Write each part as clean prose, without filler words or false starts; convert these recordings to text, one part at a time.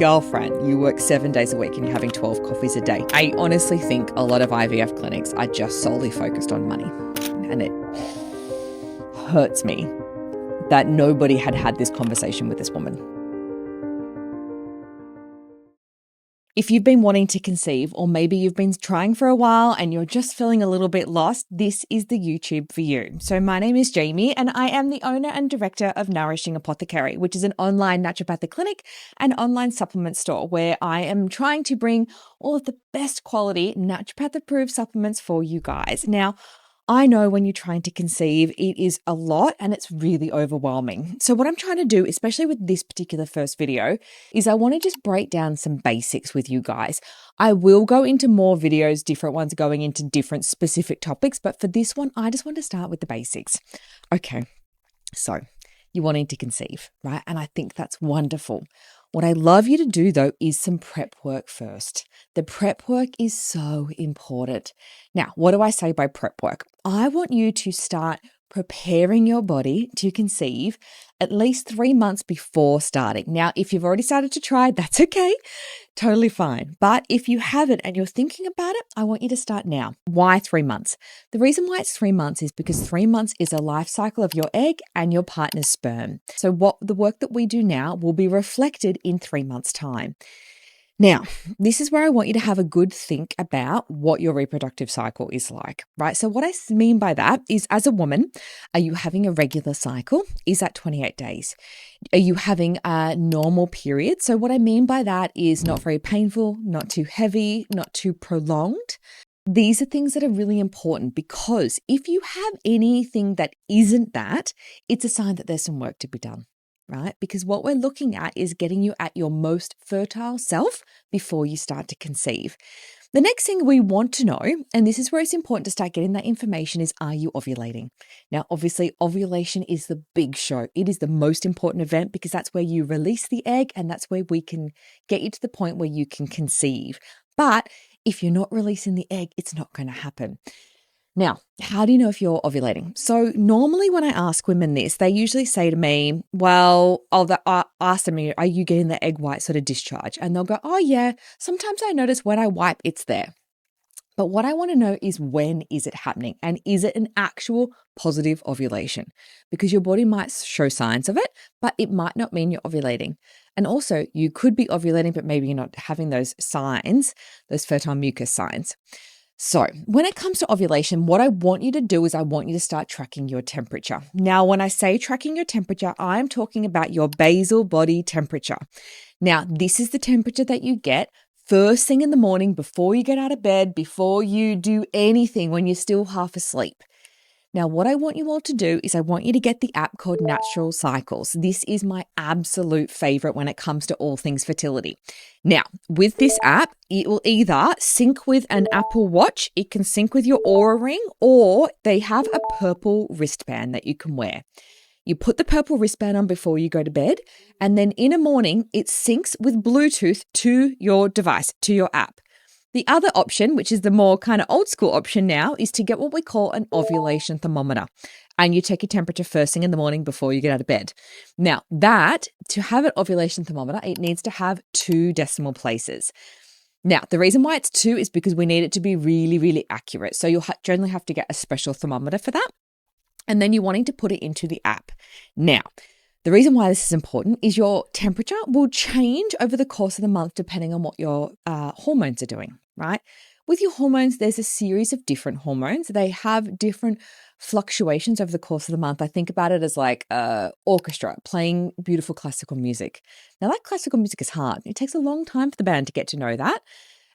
Girlfriend, you work 7 days a week and you're having 12 coffees a day. I honestly think a lot of IVF clinics are just solely focused on money. And it hurts me that nobody had this conversation with this woman. If you've been wanting to conceive, or maybe you've been trying for a while and you're just feeling a little bit lost, this is the YouTube for you. So my name is Jaime and I am the owner and director of Nourishing Apothecary, which is an online naturopathic clinic and online supplement store where I am trying to bring all of the best quality naturopath approved supplements for you guys. Now, I know when you're trying to conceive, it is a lot and it's really overwhelming. So what I'm trying to do, especially with this particular first video, is I want to just break down some basics with you guys. I will go into more videos, different ones going into different specific topics, but for this one, I just want to start with the basics. Okay, so you're wanting to conceive, right? And I think that's wonderful. What I love you to do, though, is some prep work first. The prep work is so important. Now, what do I say by prep work? I want you to start preparing your body to conceive at least 3 months before starting. Now, if you've already started to try, that's okay. Totally fine. But if you haven't and you're thinking about it, I want you to start now. Why 3 months? The reason why it's 3 months is because 3 months is a life cycle of your egg and your partner's sperm. So what the work that we do now will be reflected in 3 months' time. Now, this is where I want you to have a good think about what your reproductive cycle is like, right? So what I mean by that is, as a woman, are you having a regular cycle? Is that 28 days? Are you having a normal period? So what I mean by that is not very painful, not too heavy, not too prolonged. These are things that are really important, because if you have anything that isn't that, it's a sign that there's some work to be done. Right? Because what we're looking at is getting you at your most fertile self before you start to conceive. The next thing we want to know, and this is where it's important to start getting that information, is, are you ovulating? Now, obviously, ovulation is the big show. It is the most important event because that's where you release the egg and that's where we can get you to the point where you can conceive. But if you're not releasing the egg, it's not going to happen. Now, how do you know if you're ovulating? So normally when I ask women this, they usually say to me, well, I'll ask them, are you getting the egg white sort of discharge? And they'll go, oh yeah, sometimes I notice when I wipe, it's there. But what I want to know is, when is it happening? And is it an actual positive ovulation? Because your body might show signs of it, but it might not mean you're ovulating. And also you could be ovulating, but maybe you're not having those signs, those fertile mucus signs. So when it comes to ovulation, what I want you to do is I want you to start tracking your temperature. Now, when I say tracking your temperature, I'm talking about your basal body temperature. Now, this is the temperature that you get first thing in the morning before you get out of bed, before you do anything, when you're still half asleep. Now, what I want you all to do is I want you to get the app called Natural Cycles. This is my absolute favorite when it comes to all things fertility. Now, with this app, it will either sync with an Apple Watch, it can sync with your Oura Ring, or they have a purple wristband that you can wear. You put the purple wristband on before you go to bed, and then in the morning, it syncs with Bluetooth to your device, to your app. The other option, which is the more kind of old school option now, is to get what we call an ovulation thermometer. And you take your temperature first thing in the morning before you get out of bed. Now, to have an ovulation thermometer, it needs to have 2 decimal places. Now, the reason why it's 2 is because we need it to be really, really accurate. So you'll generally have to get a special thermometer for that. And then you're wanting to put it into the app. Now, the reason why this is important is your temperature will change over the course of the month depending on what your hormones are doing, right? With your hormones, there's a series of different hormones. They have different fluctuations over the course of the month. I think about it as like an orchestra playing beautiful classical music. Now, that classical music is hard. It takes a long time for the band to get to know that.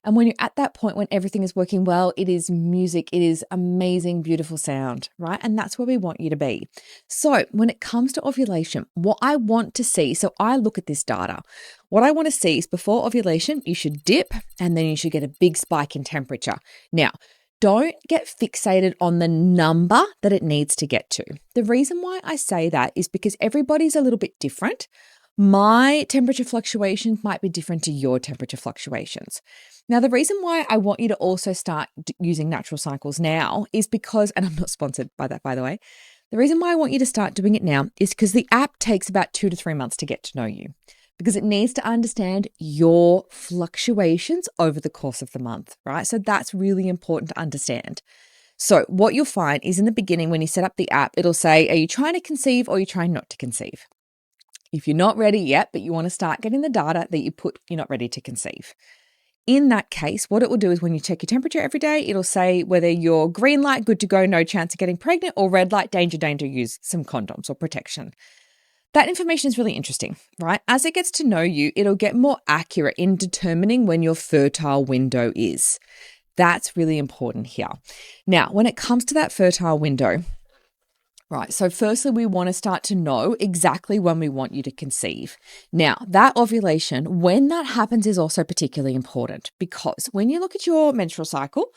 And when you're at that point, when everything is working well, it is music, it is amazing, beautiful sound, right? And that's where we want you to be. So when it comes to ovulation, what I want to see, so I look at this data, what I want to see is before ovulation, you should dip and then you should get a big spike in temperature. Now, don't get fixated on the number that it needs to get to. The reason why I say that is because everybody's a little bit different. My temperature fluctuations might be different to your temperature fluctuations. Now, the reason why I want you to also start using Natural Cycles now is because, and I'm not sponsored by that, by the way, the reason why I want you to start doing it now is because the app takes about 2 to 3 months to get to know you. because it needs to understand your fluctuations over the course of the month, right? So that's really important to understand. So what you'll find is in the beginning, when you set up the app, it'll say, are you trying to conceive or are you trying not to conceive? If you're not ready yet, but you want to start getting the data that you put, you're not ready to conceive. In that case, what it will do is when you check your temperature every day, it'll say whether you're green light, good to go, no chance of getting pregnant, or red light, danger, danger, use some condoms or protection. That information is really interesting, right? As it gets to know you, it'll get more accurate in determining when your fertile window is. That's really important here. Now, when it comes to that fertile window, right, so firstly, we want to start to know exactly when we want you to conceive. Now, that ovulation, when that happens is also particularly important because when you look at your menstrual cycle,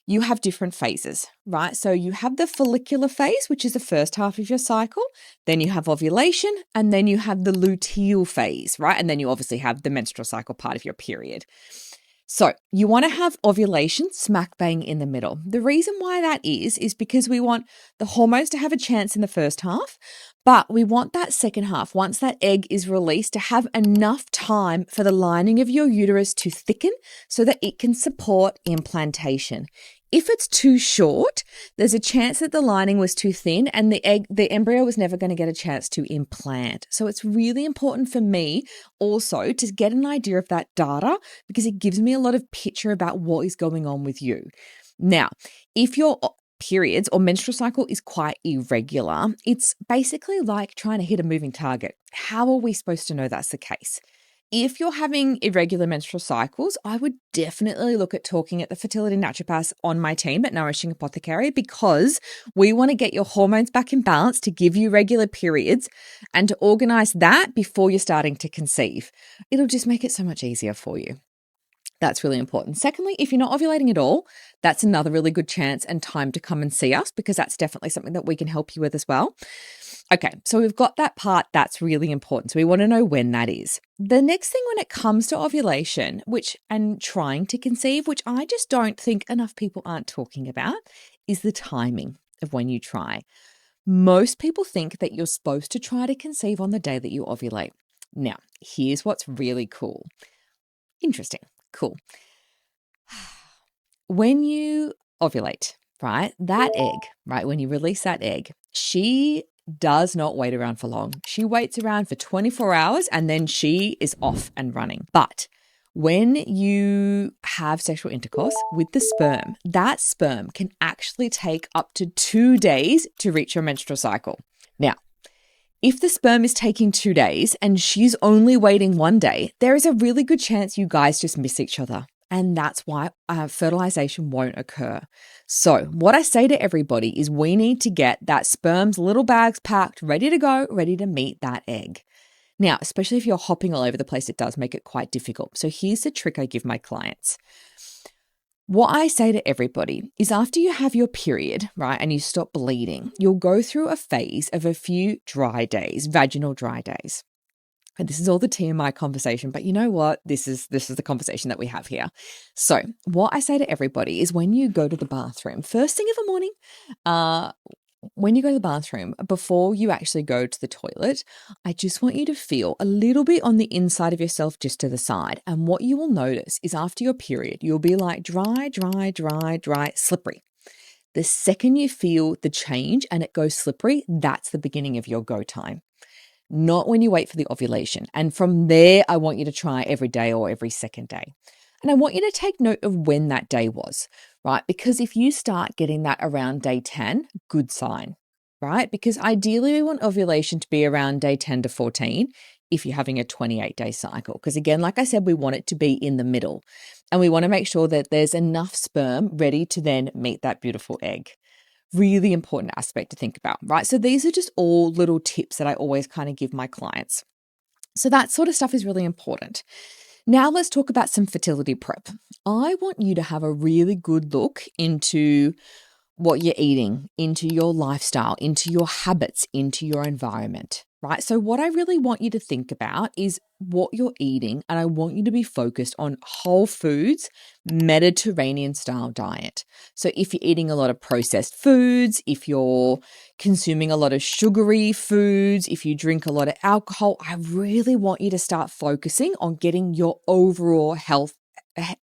you have different phases, right? So you have the follicular phase, which is the first half of your cycle. Then you have ovulation, and then you have the luteal phase, right? And then you obviously have the menstrual cycle part of your period. So you want to have ovulation smack bang in the middle. The reason why that is because we want the hormones to have a chance in the first half, but we want that second half, once that egg is released, to have enough time for the lining of your uterus to thicken so that it can support implantation. If it's too short, there's a chance that the lining was too thin and the embryo was never going to get a chance to implant. So it's really important for me also to get an idea of that data because it gives me a lot of picture about what is going on with you. Now, if your periods or menstrual cycle is quite irregular, it's basically like trying to hit a moving target. How are we supposed to know that's the case? If you're having irregular menstrual cycles, I would definitely look at talking at the fertility naturopaths on my team at Nourishing Apothecary because we want to get your hormones back in balance to give you regular periods and to organize that before you're starting to conceive. It'll just make it so much easier for you. That's really important. Secondly, if you're not ovulating at all, that's another really good chance and time to come and see us because that's definitely something that we can help you with as well. Okay, so we've got that part that's really important. So we want to know when that is. The next thing when it comes to ovulation, and trying to conceive, which I just don't think enough people aren't talking about, is the timing of when you try. Most people think that you're supposed to try to conceive on the day that you ovulate. Now, here's what's really cool. Interesting. Cool. When you ovulate, right, that egg, right, when you release that egg, she does not wait around for long. She waits around for 24 hours and then she is off and running. But when you have sexual intercourse with the sperm, that sperm can actually take up to 2 days to reach your menstrual cycle. Now, if the sperm is taking 2 days and she's only waiting 1 day, there is a really good chance you guys just miss each other. And that's why fertilization won't occur. So what I say to everybody is we need to get that sperm's little bags packed, ready to go, ready to meet that egg. Now, especially if you're hopping all over the place, it does make it quite difficult. So here's the trick I give my clients. What I say to everybody is after you have your period, right, and you stop bleeding, you'll go through a phase of a few dry days, vaginal dry days. And this is all the TMI conversation, but you know what? This is the conversation that we have here. So what I say to everybody is when you go to the bathroom, first thing of the morning, when you go to the bathroom, before you actually go to the toilet, I just want you to feel a little bit on the inside of yourself, just to the side. And what you will notice is after your period, you'll be like dry, dry, dry, dry, slippery. The second you feel the change and it goes slippery, that's the beginning of your go time. Not when you wait for the ovulation. And from there, I want you to try every day or every second day. And I want you to take note of when that day was, right? Because if you start getting that around day 10, good sign, right? Because ideally we want ovulation to be around day 10 to 14 if you're having a 28-day cycle. Because again, like I said, we want it to be in the middle. And we want to make sure that there's enough sperm ready to then meet that beautiful egg. Really important aspect to think about, right? So these are just all little tips that I always kind of give my clients. So that sort of stuff is really important. Now let's talk about some fertility prep. I want you to have a really good look into what you're eating, into your lifestyle, into your habits, into your environment, right? So what I really want you to think about is what you're eating, and I want you to be focused on whole foods, Mediterranean style diet. So if you're eating a lot of processed foods, if you're consuming a lot of sugary foods, if you drink a lot of alcohol, I really want you to start focusing on getting your overall health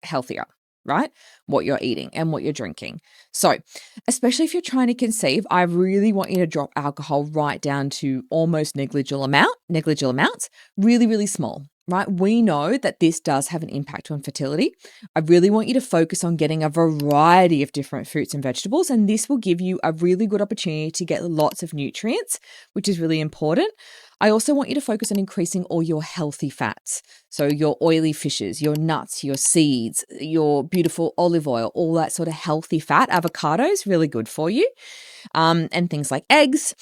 healthier, right? What you're eating and what you're drinking. So, especially if you're trying to conceive, I really want you to drop alcohol right down to almost negligible amounts, really, really small, right? We know that this does have an impact on fertility. I really want you to focus on getting a variety of different fruits and vegetables, and this will give you a really good opportunity to get lots of nutrients, which is really important. I also want you to focus on increasing all your healthy fats. So your oily fishes, your nuts, your seeds, your beautiful olive oil, all that sort of healthy fat. Avocados, really good for you. And things like eggs.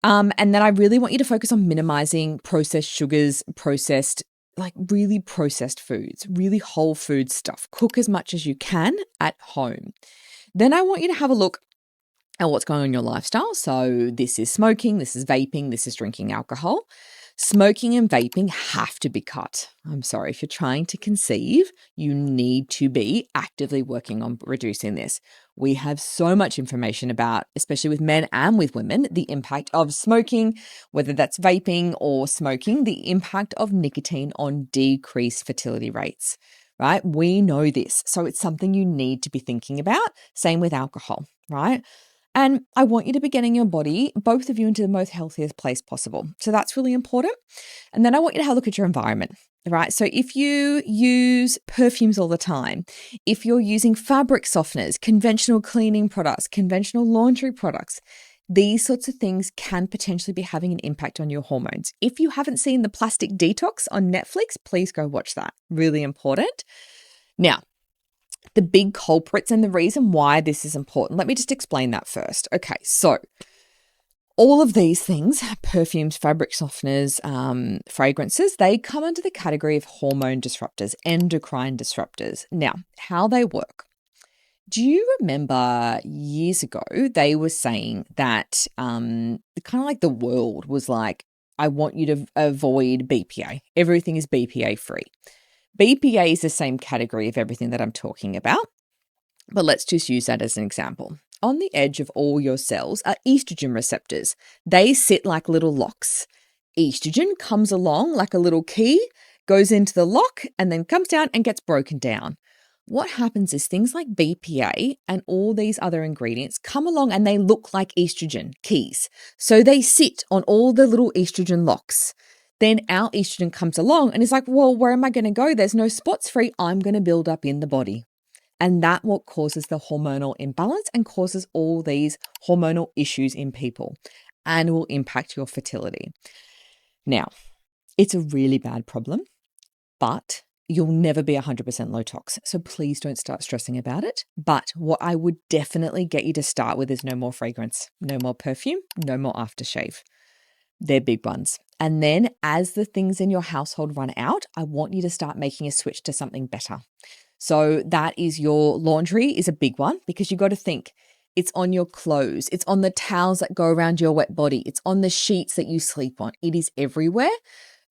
And then I really want you to focus on minimizing processed sugars, really processed foods, really whole food stuff. Cook as much as you can at home. Then I want you to have a look at what's going on in your lifestyle. So this is smoking, this is vaping, this is drinking alcohol. Smoking and vaping have to be cut. I'm sorry, if you're trying to conceive, you need to be actively working on reducing this. We have so much information about, especially with men and with women, the impact of smoking, whether that's vaping or smoking, the impact of nicotine on decreased fertility rates, right? We know this. So it's something you need to be thinking about. Same with alcohol, right? And I want you to be getting your body, both of you, into the most healthiest place possible. So that's really important. And then I want you to have a look at your environment, right? So if you use perfumes all the time, if you're using fabric softeners, conventional cleaning products, conventional laundry products, these sorts of things can potentially be having an impact on your hormones. If you haven't seen The Plastic Detox on Netflix, please go watch that. Really important. Now, the big culprits and the reason why this is important. Let me just explain that first. Okay, so all of these things, perfumes, fabric softeners, fragrances, they come under the category of hormone disruptors, endocrine disruptors. Now, how they work. Do you remember years ago, they were saying that kind of like the world was like, I want you to avoid BPA. Everything is BPA free. BPA is the same category of everything that I'm talking about, but let's just use that as an example. On the edge of all your cells are estrogen receptors. They sit like little locks. Estrogen comes along like a little key, goes into the lock, and then comes down and gets broken down. What happens is things like BPA and all these other ingredients come along and they look like estrogen keys. So they sit on all the little estrogen locks. Then our estrogen comes along and is like, well, where am I going to go? There's no spots free. I'm going to build up in the body. And that what causes the hormonal imbalance and causes all these hormonal issues in people and will impact your fertility. Now, it's a really bad problem, but you'll never be 100% low tox. So please don't start stressing about it. But what I would definitely get you to start with is no more fragrance, no more perfume, no more aftershave. They're big ones. And then as the things in your household run out, I want you to start making a switch to something better. So that is your laundry is a big one because you got to think it's on your clothes. It's on the towels that go around your wet body. It's on the sheets that you sleep on. It is everywhere.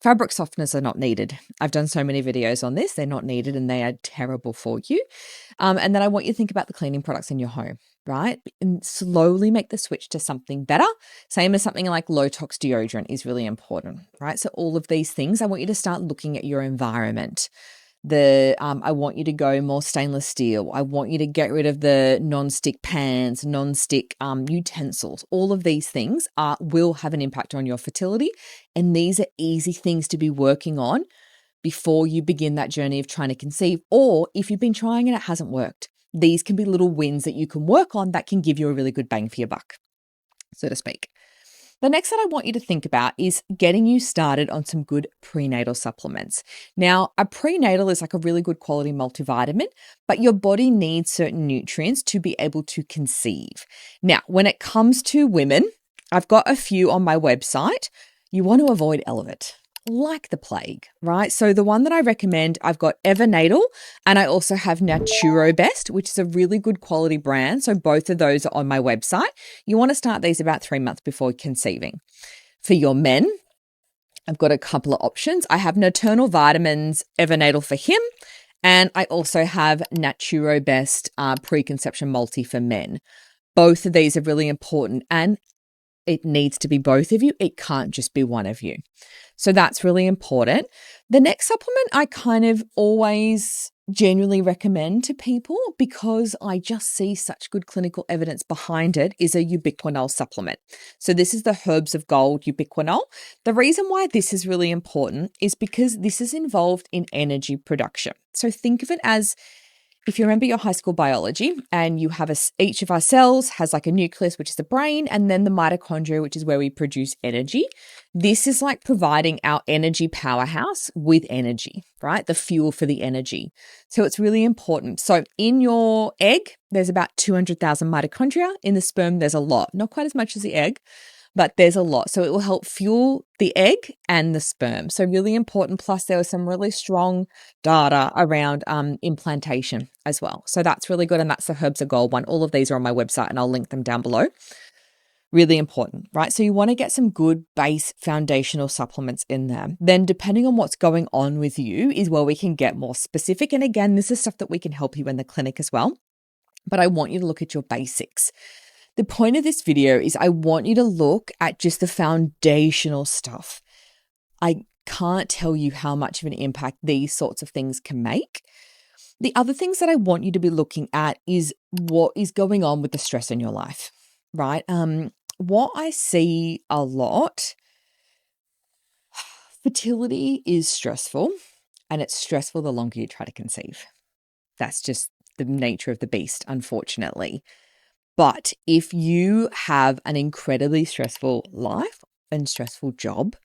Fabric softeners are not needed. I've done so many videos on this. They're not needed and they are terrible for you. And then I want you to think about the cleaning products in your home, right? And slowly make the switch to something better. Same as something like low tox deodorant is really important, right? So all of these things, I want you to start looking at your environment. I want you to go more stainless steel. I want you to get rid of the non-stick pans, non-stick utensils. All of these things will have an impact on your fertility. And these are easy things to be working on before you begin that journey of trying to conceive. Or if you've been trying and it hasn't worked, these can be little wins that you can work on that can give you a really good bang for your buck, so to speak. The next that I want you to think about is getting you started on some good prenatal supplements. Now, a prenatal is like a really good quality multivitamin, but your body needs certain nutrients to be able to conceive. Now, when it comes to women, I've got a few on my website. You want to avoid Elevate. like the plague, right? So the one that I recommend, I've got Evernatal and I also have Naturobest, which is a really good quality brand. So both of those are on my website. You want to start these about 3 months before conceiving. For your men, I've got a couple of options. I have Nocturnal Vitamins, Evernatal for him, and I also have Naturobest Preconception Multi for men. Both of these are really important and it needs to be both of you. It can't just be one of you. So that's really important. The next supplement I kind of always genuinely recommend to people because I just see such good clinical evidence behind it is a ubiquinol supplement. So this is the Herbs of Gold ubiquinol. The reason why this is really important is because this is involved in energy production. So think of it as if you remember your high school biology and you have each of our cells has like a nucleus, which is the brain, and then the mitochondria, which is where we produce energy. This is like providing our energy powerhouse with energy, right? The fuel for the energy. So it's really important. So in your egg, there's about 200,000 mitochondria. In the sperm, there's a lot, not quite as much as the egg, but there's a lot. So it will help fuel the egg and the sperm. So really important. Plus there was some really strong data around implantation as well. So that's really good. And that's the Herbs of Gold one. All of these are on my website and I'll link them down below. Really important, right? So you want to get some good base foundational supplements in there. Then depending on what's going on with you is where we can get more specific. And again, this is stuff that we can help you in the clinic as well. But I want you to look at your basics. The point of this video is I want you to look at just the foundational stuff. I can't tell you how much of an impact these sorts of things can make. The other things that I want you to be looking at is what is going on with the stress in your life, right? What I see a lot, fertility is stressful and it's stressful the longer you try to conceive. That's just the nature of the beast, unfortunately. But if you have an incredibly stressful life and stressful job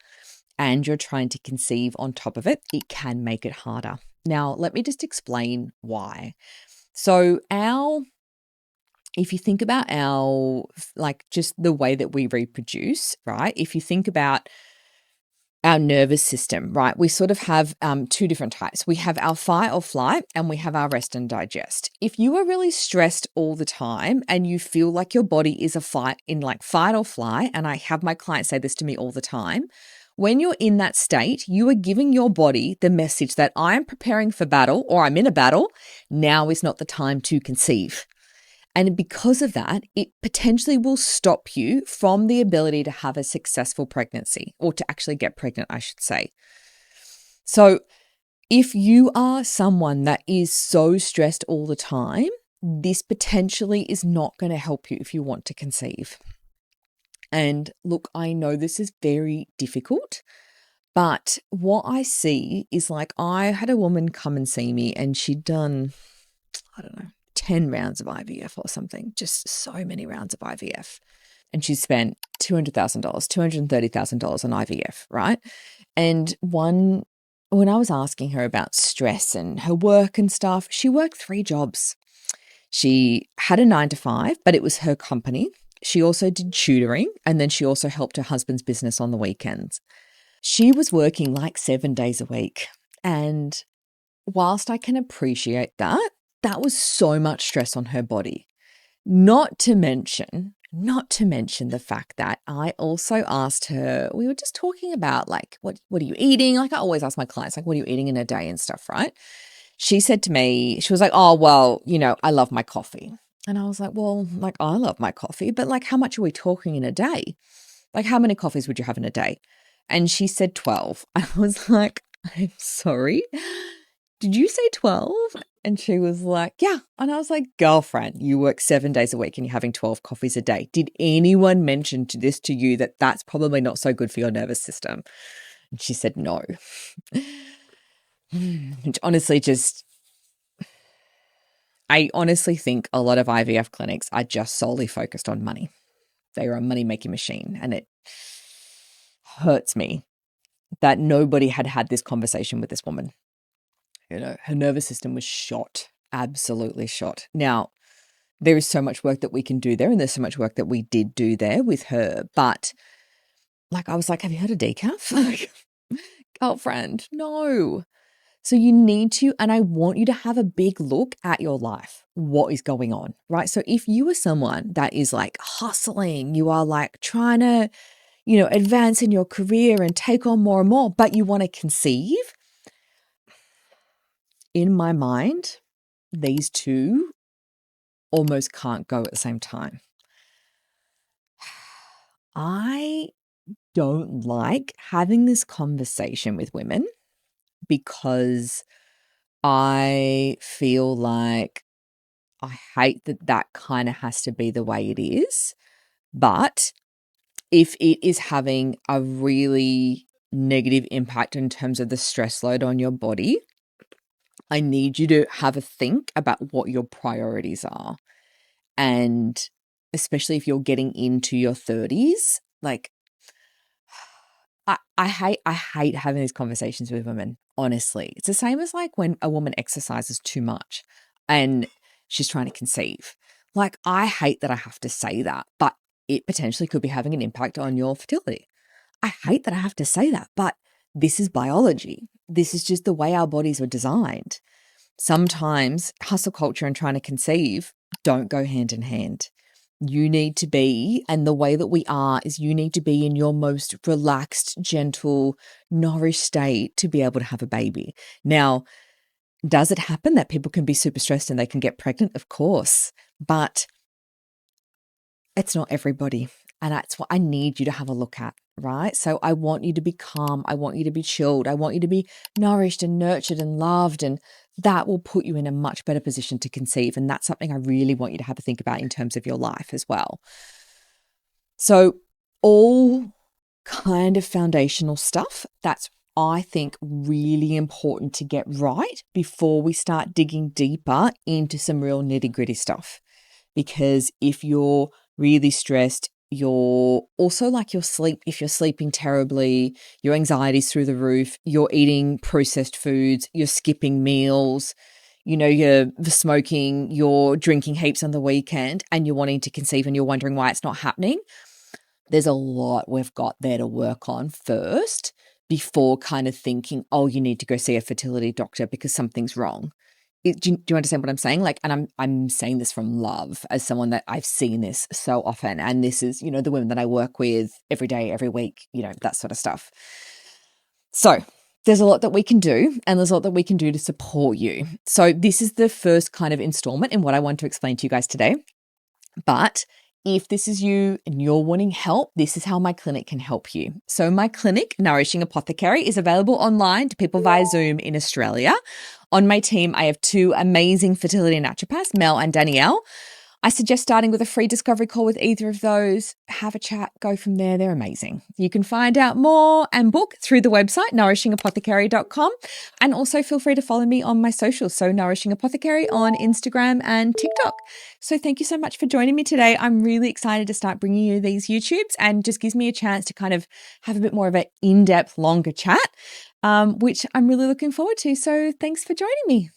and you're trying to conceive on top of it, it can make it harder. Now, let me just explain why. So if you think about just the way that we reproduce, right? If you think about our nervous system, right? We sort of have two different types. We have our fight or flight and we have our rest and digest. If you are really stressed all the time and you feel like your body is fight or flight, and I have my clients say this to me all the time, when you're in that state, you are giving your body the message that I am preparing for battle or I'm in a battle. Now is not the time to conceive. And because of that, it potentially will stop you from the ability to have a successful pregnancy or to actually get pregnant, I should say. So if you are someone that is so stressed all the time, this potentially is not going to help you if you want to conceive. And look, I know this is very difficult, but what I see is I had a woman come and see me and she'd done, 10 rounds of IVF or something, just so many rounds of IVF. And she spent $200,000, $230,000 on IVF, right? And when I was asking her about stress and her work and stuff, she worked 3 jobs. She had a 9-to-5, but it was her company. She also did tutoring, and then she also helped her husband's business on the weekends. She was working 7 days a week. And whilst I can appreciate that, that was so much stress on her body. Not to mention the fact that I also asked her, we were just talking about what are you eating? I always ask my clients, what are you eating in a day and stuff, right? She said to me, she was like, oh, well, I love my coffee. And I was like, well, I love my coffee, but how much are we talking in a day? How many coffees would you have in a day? And she said 12. I was like, I'm sorry. Did you say 12? And she was like, yeah. And I was like, girlfriend, you work 7 days a week and you're having 12 coffees a day. Did anyone mention this to you that that's probably not so good for your nervous system? And she said, no. Which I honestly think a lot of IVF clinics are just solely focused on money. They are a money-making machine. And it hurts me that nobody had this conversation with this woman. Her nervous system was shot, absolutely shot. Now, there is so much work that we can do there, and there's so much work that we did do there with her. But I was like, have you heard of decaf? girlfriend. No. So you need to, and I want you to have a big look at your life. What is going on, right? So if you are someone that is like hustling, you are like trying to, advance in your career and take on more and more, but you want to conceive, in my mind, these two almost can't go at the same time. I don't like having this conversation with women because I feel like I hate that kind of has to be the way it is. But if it is having a really negative impact in terms of the stress load on your body, I need you to have a think about what your priorities are. And especially if you're getting into your 30s, like I hate having these conversations with women, honestly. It's the same as like when a woman exercises too much and she's trying to conceive. Like, I hate that I have to say that, but it potentially could be having an impact on your fertility. I hate that I have to say that, but this is biology. This is just the way our bodies were designed. Sometimes hustle culture and trying to conceive don't go hand in hand. You need to be, and the way that we are is you need to be in your most relaxed, gentle, nourished state to be able to have a baby. Now, does it happen that people can be super stressed and they can get pregnant? Of course, but it's not everybody. And that's what I need you to have a look at, right? So I want you to be calm. I want you to be chilled. I want you to be nourished and nurtured and loved. And that will put you in a much better position to conceive. And that's something I really want you to have a think about in terms of your life as well. So all kind of foundational stuff that's, I think, really important to get right before we start digging deeper into some real nitty-gritty stuff. Because if you're really stressed, you're also like if you're sleeping terribly, your anxiety's through the roof, you're eating processed foods, you're skipping meals, you're smoking, you're drinking heaps on the weekend, and you're wanting to conceive and you're wondering why it's not happening. There's a lot we've got there to work on first before kind of thinking, oh, you need to go see a fertility doctor because something's wrong. Do you understand what I'm saying? Like, and I'm saying this from love as someone that I've seen this so often. And this is, the women that I work with every day, every week, that sort of stuff. So there's a lot that we can do, and there's a lot that we can do to support you. So this is the first kind of installment in what I want to explain to you guys today. But if this is you and you're wanting help, this is how my clinic can help you. So my clinic, Nourishing Apothecary, is available online to people via Zoom in Australia. On my team, I have two amazing fertility naturopaths, Mel and Danielle. I suggest starting with a free discovery call with either of those. Have a chat, go from there. They're amazing. You can find out more and book through the website, nourishingapothecary.com. And also feel free to follow me on my socials. So Nourishing Apothecary on Instagram and TikTok. So thank you so much for joining me today. I'm really excited to start bringing you these YouTubes, and just gives me a chance to kind of have a bit more of an in-depth, longer chat, which I'm really looking forward to. So thanks for joining me.